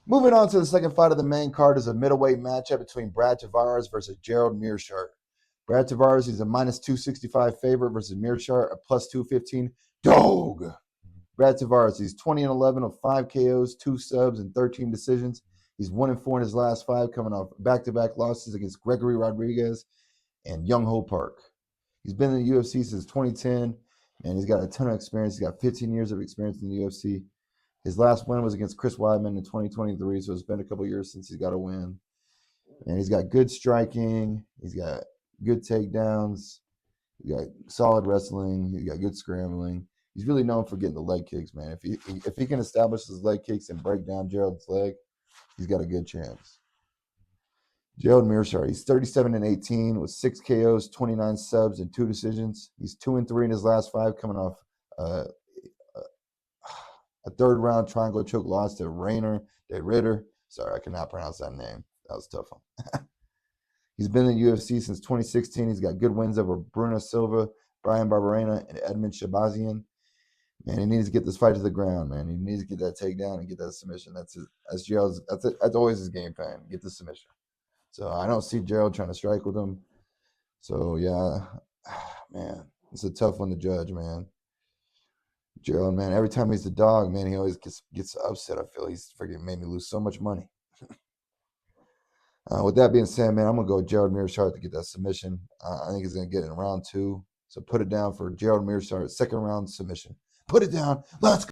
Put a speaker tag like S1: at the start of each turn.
S1: Moving on to the second fight of the main card is a middleweight matchup between Brad Tavares versus Gerald Meerschaert. Brad Tavares, he's a minus 265 favorite versus Meerschaert, a plus 215 dog. Brad Tavares, he's 20-11 of 5 KOs, 2 subs, and 13 decisions. He's 1-4 in his last 5, coming off back-to-back losses against Gregory Rodriguez and Young Ho Park. He's been in the UFC since 2010, and he's got a ton of experience. He's got 15 years of experience in the UFC. His last win was against Chris Weidman in 2023, so it's been a couple years since he's got a win. And he's got good striking. He's got good takedowns. He's got solid wrestling. He's got good scrambling. He's really known for getting the leg kicks, man. If he can establish his leg kicks and break down Gerald's leg, he's got a good chance. Gerald Meerschaert, he's 37-18 with 6 KOs, 29 subs, and 2 decisions. He's 2-3 in his last 5, coming off a third-round triangle choke loss to Rainer de Ritter. Sorry, I cannot pronounce that name. That was a tough one. He's been in the UFC since 2016. He's got good wins over Bruno Silva, Brian Barberena, and Edmund Shabazian. Man, he needs to get this fight to the ground, man. He needs to get that takedown and get that submission. That's Gerald's. That's always his game plan. Get the submission. So I don't see Gerald trying to strike with him. So yeah, man, it's a tough one to judge, man. Gerald, man, every time he's the dog, man, he always gets upset. I feel he's freaking made me lose so much money. With that being said, man, I'm going to go Gerald Meerschaert to get that submission. I think he's going to get it in round 2. So put it down for Gerald Meerschaert, second round submission. Put it down. Let's go.